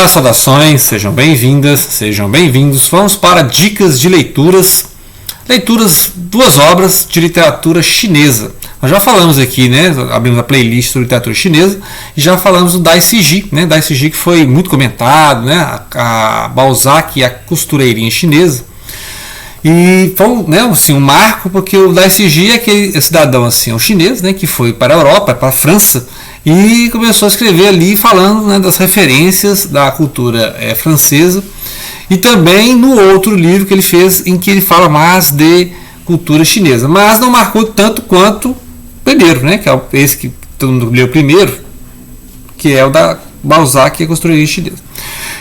Olá, saudações, sejam bem-vindas, sejam bem-vindos. Vamos para dicas de leituras. Duas obras de literatura chinesa. Nós já falamos aqui, né? Abrimos a playlist sobre literatura chinesa e já falamos do Dai Sijie, né? Dai Sijie que foi muito comentado, né? A Balzac e a costureirinha chinesa. E foi, né, assim, um marco, porque o Dai Sijie é aquele cidadão assim, um chinês, né, que foi para a Europa, para a França, e começou a escrever ali falando, né, das referências da cultura francesa, e também no outro livro que ele fez, em que ele fala mais de cultura chinesa, mas não marcou tanto quanto o primeiro, né, que é esse que todo mundo leu primeiro, que é o da Balzac e a costureirinha chinesa,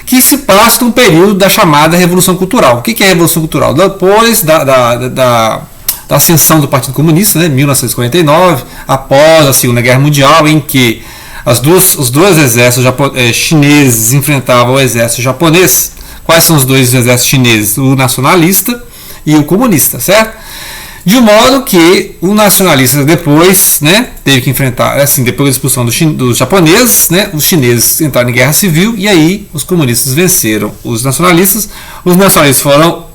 que se passa num período da chamada Revolução Cultural. O que é a Revolução Cultural? Depois da ascensão do Partido Comunista, né, 1949, após a Segunda Guerra Mundial, em que os dois exércitos chineses enfrentavam o exército japonês. Quais são os dois exércitos chineses? O nacionalista e o comunista, certo? De modo que o nacionalista depois, né, teve que enfrentar, assim, depois da expulsão dos japoneses, né, os chineses entraram em guerra civil e aí os comunistas venceram os nacionalistas foram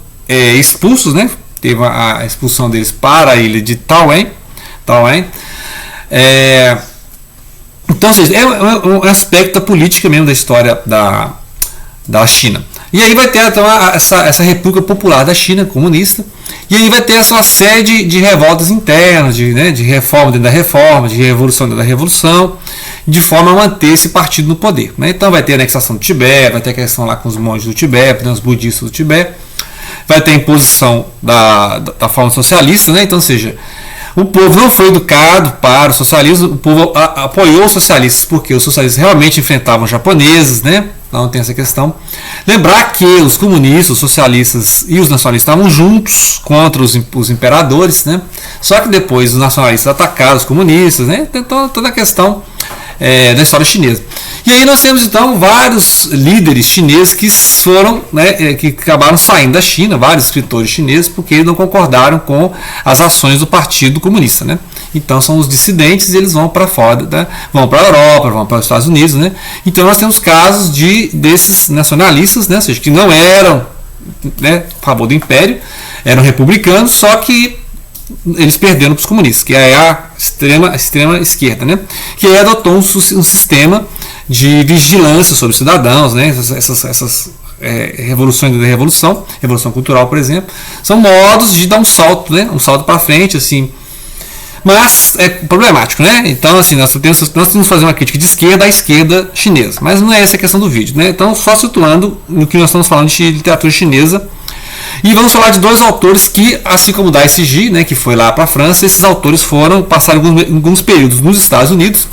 expulsos, né, teve a expulsão deles para a ilha de Taiwan. Então, ou seja, é um aspecto da política mesmo da história da China. E aí vai ter então essa República Popular da China comunista. E aí vai ter essa série de revoltas internas, de reforma dentro da reforma, de revolução dentro da revolução, de forma a manter esse partido no poder, né? Então vai ter a anexação do Tibete, vai ter a questão lá com os monges do Tibete, né, os budistas do Tibete, vai ter a imposição da forma socialista, né? Então, ou seja, o povo não foi educado para o socialismo, o povo apoiou os socialistas porque os socialistas realmente enfrentavam os japoneses, né? Não tem essa questão. Lembrar que os comunistas, os socialistas e os nacionalistas estavam juntos contra os imperadores, né? Só que depois os nacionalistas atacaram os comunistas, né? Então toda a questão da história chinesa. E aí nós temos então vários líderes chineses que foram, né, que acabaram saindo da China, vários escritores chineses, porque não concordaram com as ações do Partido Comunista, né? Então são os dissidentes e eles vão para fora, né? Vão para a Europa, vão para os Estados Unidos, né? Então nós temos casos desses nacionalistas, né, ou seja, que não eram, né, a favor do Império, eram republicanos, só que eles perderam para os comunistas, que é a extrema esquerda, né? Que aí adotou um sistema de vigilância sobre os cidadãos, né? Essas revoluções da revolução cultural, por exemplo, são modos de dar um salto, né? Um salto para frente, assim. Mas é problemático, né? Então, assim, nós temos que fazer uma crítica de esquerda à esquerda chinesa, mas não é essa a questão do vídeo, né? Então, só situando no que nós estamos falando de literatura chinesa. E vamos falar de dois autores que, assim como Dai Sijie, né, que foi lá para a França, esses autores passaram alguns períodos nos Estados Unidos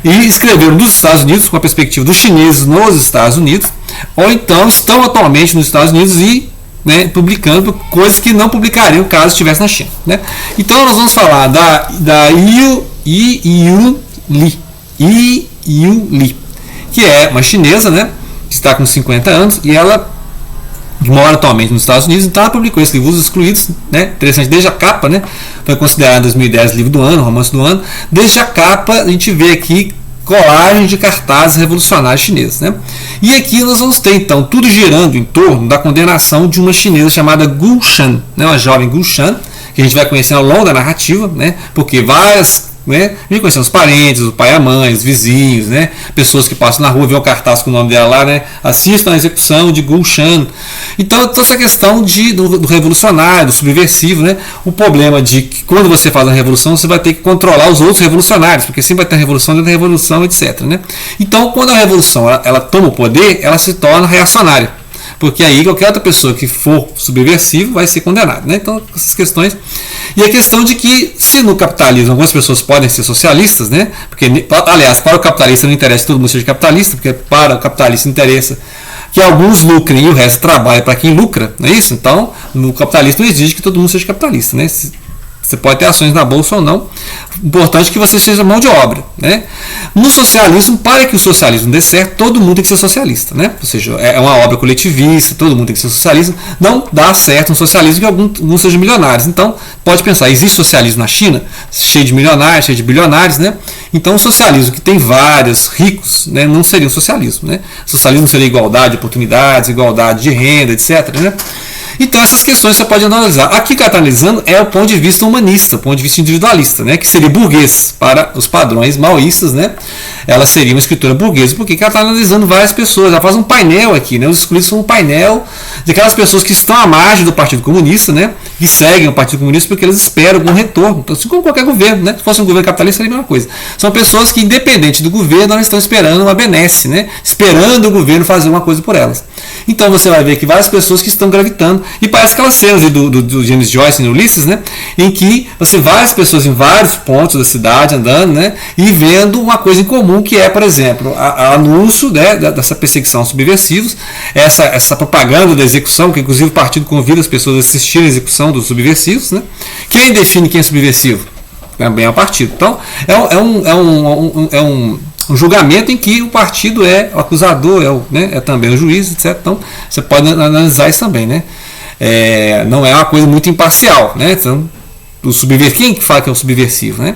e escreveram nos Estados Unidos com a perspectiva dos chineses nos Estados Unidos, ou então estão atualmente nos Estados Unidos e, né, publicando coisas que não publicariam caso estivesse na China, né? Então nós vamos falar da Yi-Yun Li, que é uma chinesa, né, que está com 50 anos e ela mora atualmente nos Estados Unidos. Então ela publicou esse livro, Os Excluídos, né? Interessante, desde a capa, né? Foi considerado em 2010 livro do ano, romance do ano. Desde a capa a gente vê aqui colagem de cartazes revolucionários chineses, né? E aqui nós vamos ter então tudo girando em torno da condenação de uma chinesa chamada Gu Shan, né? Uma jovem Gu Shan, que a gente vai conhecer ao longo da narrativa, né? Porque várias, né, a gente conhece os parentes, o pai e a mãe, os vizinhos, né, pessoas que passam na rua, vê o cartaz com o nome dela lá, né, assistam à execução de Gu Shan. Então, toda essa questão do revolucionário, do subversivo, né, o problema de que quando você faz uma revolução, você vai ter que controlar os outros revolucionários, porque sempre vai ter revolução dentro da revolução, etc. Né? Então, quando a revolução ela toma o poder, ela se torna reacionária. Porque aí qualquer outra pessoa que for subversivo vai ser condenada, né? Então, essas questões. E a questão de que, se no capitalismo algumas pessoas podem ser socialistas, né? Porque, aliás, para o capitalista não interessa que todo mundo seja capitalista, porque para o capitalista interessa que alguns lucrem e o resto trabalhe para quem lucra, não é isso? Então, no capitalismo não exige que todo mundo seja capitalista, né? Você pode ter ações na bolsa ou não. Importante que você seja mão de obra, né? No socialismo, para que o socialismo dê certo, todo mundo tem que ser socialista, né? Ou seja, é uma obra coletivista, todo mundo tem que ser socialista. Não dá certo um socialismo que alguns sejam milionários. Então, pode pensar, existe socialismo na China, cheio de milionários, cheio de bilionários, né? Então, o socialismo que tem vários ricos, né, não seria um socialismo, né? Socialismo seria igualdade de oportunidades, igualdade de renda, etc., né? Então essas questões você pode analisar. Aqui que está analisando é o ponto de vista humanista, o ponto de vista individualista, né? Que seria burguês para os padrões maoístas, né? Ela seria uma escritora burguesa, porque ela está analisando várias pessoas. Ela faz um painel aqui, né? Os excluídos são um painel de aquelas pessoas que estão à margem do Partido Comunista, né? Que seguem o Partido Comunista porque eles esperam algum retorno. Então, assim como qualquer governo, né? Se fosse um governo capitalista seria a mesma coisa. São pessoas que, independente do governo, elas estão esperando uma benesse, né? Esperando o governo fazer uma coisa por elas. Então você vai ver que várias pessoas que estão gravitando. E parece aquelas cenas do James Joyce no Ulisses, né? Em que você várias pessoas em vários pontos da cidade andando, né? E vendo uma coisa em comum que é, por exemplo, a anúncio, né, dessa perseguição aos subversivos, essa propaganda da execução, que inclusive o partido convida as pessoas a assistirem a execução dos subversivos, né? Quem define quem é subversivo? Também é o partido. Então, é um julgamento em que o partido é o acusador, é também o juiz, etc. Então, você pode analisar isso também, né? Não é uma coisa muito imparcial, né? Então, quem que fala que é o subversivo, né?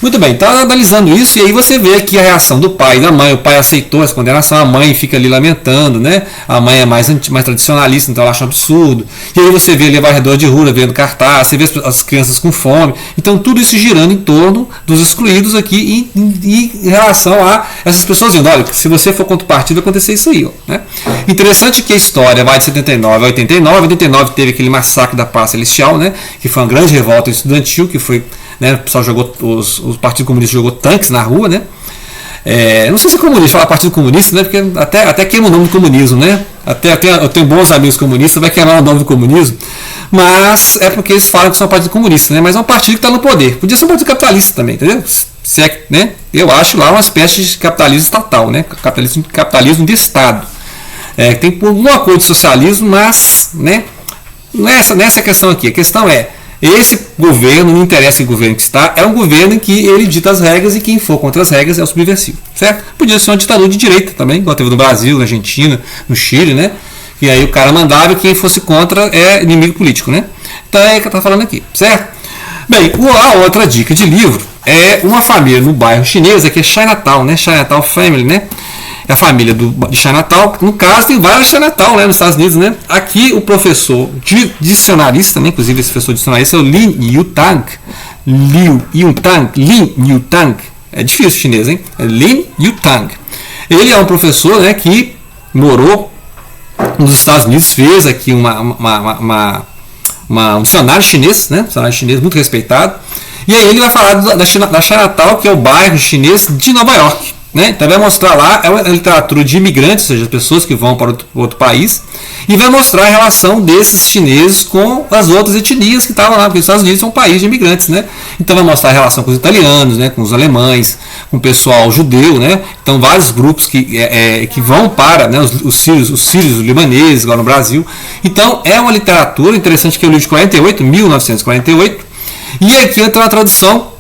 Muito bem, está analisando isso e aí você vê aqui a reação do pai e da mãe. O pai aceitou essa condenação, a mãe fica ali lamentando, né? A mãe é mais tradicionalista, então ela acha um absurdo. E aí você vê ali a varredora de rua vendo cartaz, você vê as crianças com fome. Então tudo isso girando em torno dos excluídos aqui em relação a essas pessoas dizendo, olha, se você for contra o partido vai acontecer isso aí, ó, né? Interessante que a história vai de 79 a 89. 89 teve aquele massacre da Paz Celestial, né? Que foi uma grande revolta estudantil, que foi, né, o pessoal jogou, o Partido Comunista jogou tanques na rua, né? Não sei se é comunista, falar Partido Comunista, né? Porque até queima o nome do comunismo, né? Eu tenho bons amigos comunistas, vai queimar o nome do comunismo, mas é porque eles falam que são um partido comunista, né? Mas é um partido que está no poder. Podia ser um partido capitalista também, entendeu? Né? Eu acho lá uma espécie de capitalismo estatal, né? Capitalismo de Estado. Tem alguma coisa de socialismo, mas, né? Não é essa a questão aqui. A questão é, esse governo, não interessa que governo que está, é um governo em que ele dita as regras e quem for contra as regras é o subversivo, certo? Podia ser uma ditadura de direita também, igual teve no Brasil, na Argentina, no Chile, né? E aí o cara mandava e quem fosse contra é inimigo político, né? Então é o que eu estou falando aqui, certo? Bem, a outra dica de livro é uma família no bairro chinês, aqui é Chinatown, né? Chinatown Family, né? É a família de Chinatown. No caso, tem vários Chinatown, né, nos Estados Unidos, né? Aqui o professor dicionarista, né, inclusive esse professor dicionarista é o Lin Yutang. Lin Yutang. É difícil o chinês, hein? É Lin Yutang. Ele é um professor, né, que morou nos Estados Unidos, fez aqui um dicionário chinês, né? Um dicionário chinês muito respeitado. E aí ele vai falar da Chinatown, que é o bairro chinês de Nova York. Né? Então vai mostrar lá é uma literatura de imigrantes, ou seja, pessoas que vão para outro país, e vai mostrar a relação desses chineses com as outras etnias que estavam lá, porque os Estados Unidos é um país de imigrantes, né? Então vai mostrar a relação com os italianos, né? Com os alemães, com o pessoal judeu, né? Então vários grupos que vão para, né? os sírios, os libaneses, igual no Brasil. Então é uma literatura interessante, que é o livro de 1948, e aqui entra uma tradução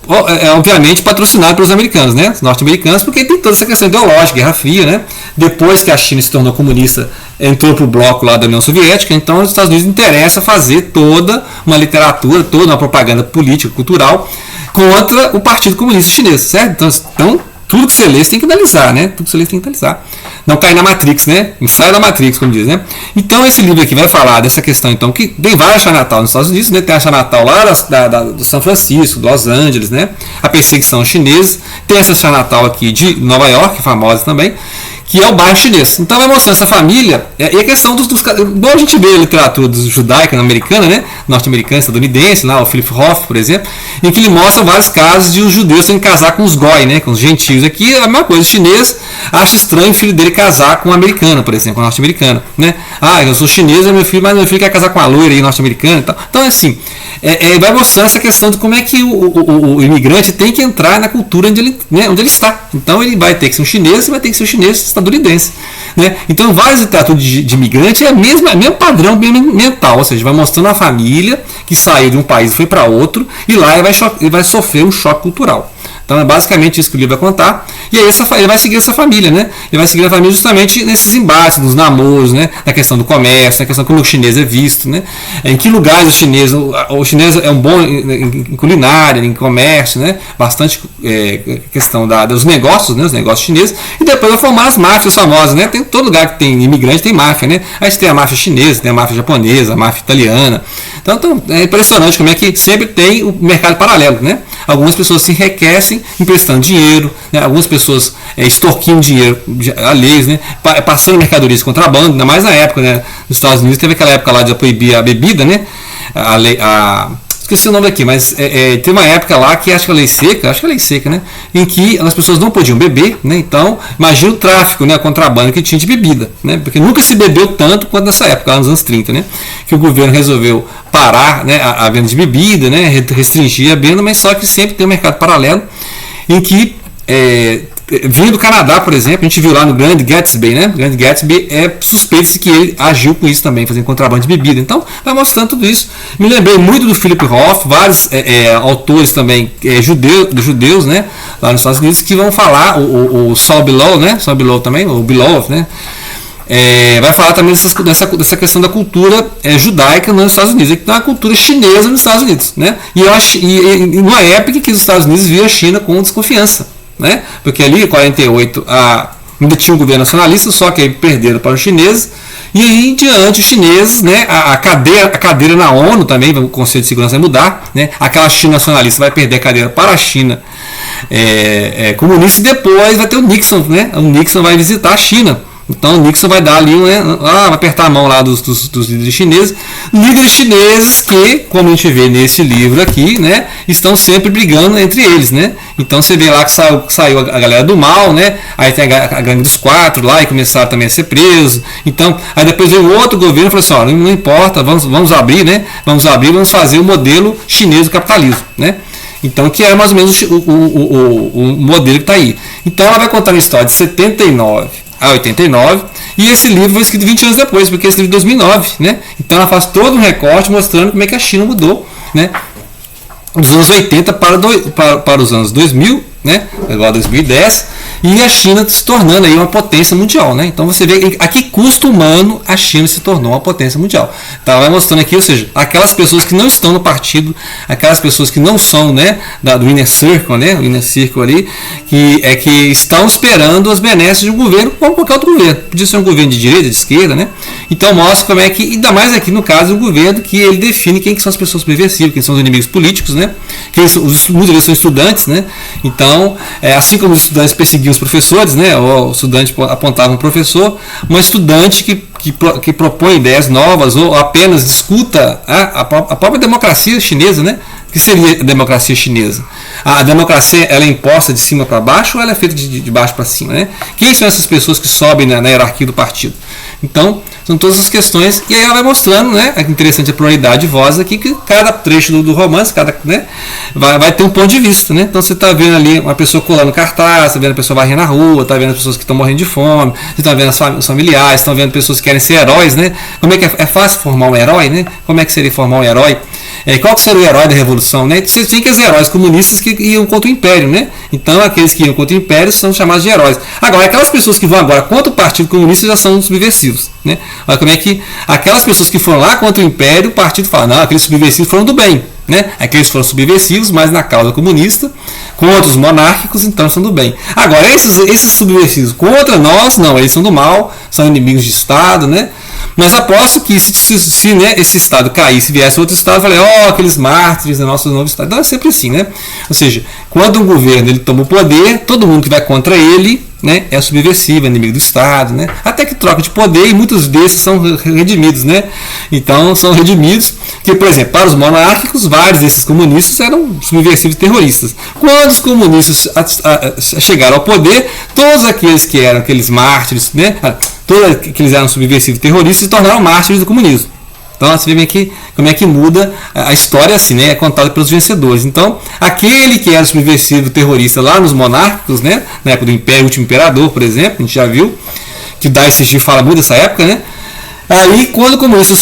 obviamente patrocinado pelos americanos, né? Os norte-americanos, porque tem toda essa questão ideológica, Guerra Fria, né? Depois que a China se tornou comunista, entrou para o bloco lá da União Soviética, então os Estados Unidos interessa fazer toda uma literatura, toda uma propaganda política, cultural, contra o Partido Comunista Chinês, certo? Então tudo que você lê, você tem que analisar, né? Tudo que você lê, você tem que analisar. Não cair na Matrix, né? Não sai da Matrix, como diz, né? Então, esse livro aqui vai falar dessa questão, então, que tem várias Chinatown nos Estados Unidos, né? Tem a Chinatown lá do São Francisco, Los Angeles, né? A perseguição chinesa. Tem essa Chinatown aqui de Nova York, famosa também, que é o bairro chinês. Então vai mostrando essa família, e a questão dos bom, a gente vê a literatura judaica americana, né, norte-americana, estadunidense, lá o Philip Roth, por exemplo, em que ele mostra vários casos de os judeus tendo que casar com os goi, né, com os gentios. Aqui é a mesma coisa, o chinês acha estranho o filho dele casar com um americano, por exemplo, com um norte-americano, né? Eu sou chinês, mas meu filho quer casar com uma loira aí norte-americana e tal. Então, assim, vai mostrando essa questão de como é que o imigrante tem que entrar na cultura onde ele está. Então ele vai ter que ser um chinês e vai ter que ser um chinês estadunidense. estadunidense. Né? Então, vários literatura de imigrante é o mesmo padrão mental, ou seja, vai mostrando a família que saiu de um país e foi para outro, e lá ele vai sofrer um choque cultural. Então é basicamente isso que o livro vai contar. E aí ele vai seguir essa família, né? Ele vai seguir a família justamente nesses embates, nos namoros, né? Na questão do comércio, na questão como o chinês é visto, né? Em que lugares o chinês é um bom em culinária, em comércio, né? Bastante questão dos negócios, né? Os negócios chineses. E depois vai formar as máfias famosas, né? Tem todo lugar que tem imigrante tem máfia, né? Aí você tem a máfia chinesa, tem a máfia japonesa, a máfia italiana. Então é impressionante como é que sempre tem o mercado paralelo, né? Algumas pessoas se enriquecem emprestando dinheiro, né? Algumas pessoas extorquindo dinheiro alheios, né? Passando mercadorias de contrabando, ainda mais na época, né? Nos Estados Unidos teve aquela época lá de proibir a bebida, né? Esqueci o nome aqui, mas tem uma época lá que acho que é a lei seca, né? Em que as pessoas não podiam beber, né? Então, imagina o tráfico, né? A contrabando que tinha de bebida, né? Porque nunca se bebeu tanto quanto nessa época, lá nos anos 30, né? Que o governo resolveu parar, né, a venda de bebida, né? Restringir a venda, mas só que sempre tem um mercado paralelo em que vindo do Canadá, por exemplo, a gente viu lá no Grande Gatsby, né? O Grande Gatsby suspeita-se que ele agiu com isso também, fazendo contrabando de bebida. Então, vai mostrando tudo isso. Me lembrei muito do Philip Roth, vários autores também judeus, né? Lá nos Estados Unidos, que vão falar, o Saul Bellow, né? Saul Bellow também, o Bellow, né? Vai falar também dessa questão da cultura judaica nos Estados Unidos, que tem uma cultura chinesa nos Estados Unidos, né? E numa época que os Estados Unidos viam a China com desconfiança, né? Porque ali em 48 ainda tinha um governo nacionalista, só que aí perderam para os chineses, e aí em diante os chineses, né? A cadeira na ONU também, o Conselho de Segurança vai mudar, né? Aquela China nacionalista vai perder a cadeira para a China comunista, e depois vai ter o Nixon, né? O Nixon vai visitar a China. Então o Nixon vai dar ali, vai apertar a mão lá dos líderes chineses. Líderes chineses que, como a gente vê nesse livro aqui, né, estão sempre brigando entre eles, né? Então você vê lá que saiu a galera do mal, né? Aí tem a gangue dos quatro lá e começaram também a ser presos. Então, aí depois veio outro governo e falou assim, ó, não importa, vamos abrir, né? Vamos fazer o modelo chinês do capitalismo, né? Então, que é mais ou menos o modelo que está aí. Então ela vai contar uma história de 79 a 89, e esse livro foi escrito 20 anos depois, porque esse livro é de 2009, né? Então ela faz todo um recorte mostrando como é que a China mudou, né? Dos anos 80 para os anos 2000, né? Agora 2010, e a China se tornando aí uma potência mundial, né? Então você vê a que custo humano a China se tornou uma potência mundial. Então vai mostrando aqui, ou seja, aquelas pessoas que não estão no partido, aquelas pessoas que não são, né, do Inner Circle, né? O Inner Circle ali, que estão esperando as benesses de um governo como qualquer outro governo. Podia ser um governo de direita, de esquerda, né? Então mostra como é que, ainda mais aqui no caso, um governo que ele define quem que são as pessoas subversivas, quem são os inimigos políticos, né? Muitas vezes são estudantes, né? Então, assim como os estudantes perseguiam os professores, né? O estudante apontava um professor, uma estudante que propõe ideias novas ou apenas discuta a própria democracia chinesa, né? O que seria a democracia chinesa? A democracia ela é imposta de cima para baixo ou ela é feita de baixo para cima, né? Quem são essas pessoas que sobem na hierarquia do partido? Então, são todas as questões, e aí ela vai mostrando, né? É interessante a pluralidade de vozes aqui, que cada trecho do romance, né, vai ter um ponto de vista, né? Então você está vendo ali uma pessoa colando cartaz, está vendo a pessoa varrendo na rua, está vendo as pessoas que estão morrendo de fome, você está vendo os familiares, estão vendo pessoas que querem ser heróis, né? Como é que é fácil formar um herói, né? Como é que seria formar um herói? Qual que seria o herói da revolução, né? Você tinha que os heróis comunistas que iam contra o império, né? Então aqueles que iam contra o império são chamados de heróis. Agora, aquelas pessoas que vão agora contra o Partido Comunista já são subversivos, né? Olha como é que aquelas pessoas que foram lá contra o império, o partido fala, não, aqueles subversivos foram do bem, né? Aqueles foram subversivos, mas na causa comunista, contra os monárquicos, então são do bem. Agora, esses subversivos contra nós, não, eles são do mal, são inimigos de Estado, né? Mas aposto que se né, esse Estado caísse e viesse outro Estado, eu falei, aqueles mártires do nosso novo Estado. Então é sempre assim, né? Ou seja, quando um governo ele toma o poder, todo mundo que vai contra ele, né, é subversivo, é inimigo do Estado, né? Até que troca de poder e muitos desses são redimidos, né? Então são redimidos, que, por exemplo, para os monárquicos, vários desses comunistas eram subversivos e terroristas. Quando os comunistas chegaram ao poder, todos aqueles que eram aqueles mártires, né? Todos aqueles eram subversivos e terroristas se tornaram mártires do comunismo. Então você vê como é que muda a história, assim, né? É contada pelos vencedores. Então, aquele que era subversivo terrorista lá nos monárquicos, né? Na época do Império, Último Imperador, por exemplo, a gente já viu, que Dicey fala muito dessa época, né? Aí, quando o comunista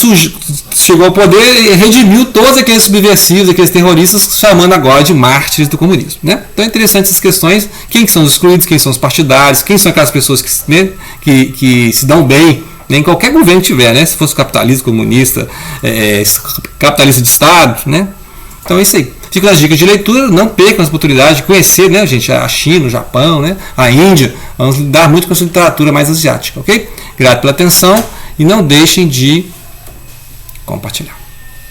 chegou ao poder, ele redimiu todos aqueles subversivos, aqueles terroristas, chamando agora de mártires do comunismo. Né? Então é interessante essas questões, quem que são os excluídos, quem são os partidários, quem são aquelas pessoas que se dão bem, né, em qualquer governo que tiver, né, se fosse capitalismo, comunista, capitalista de Estado. Né? Então é isso aí. Fica as dicas de leitura, não percam as oportunidades de conhecer, né, gente, a China, o Japão, né, a Índia. Vamos lidar muito com a literatura mais asiática. Ok? Grato pela atenção. E não deixem de compartilhar.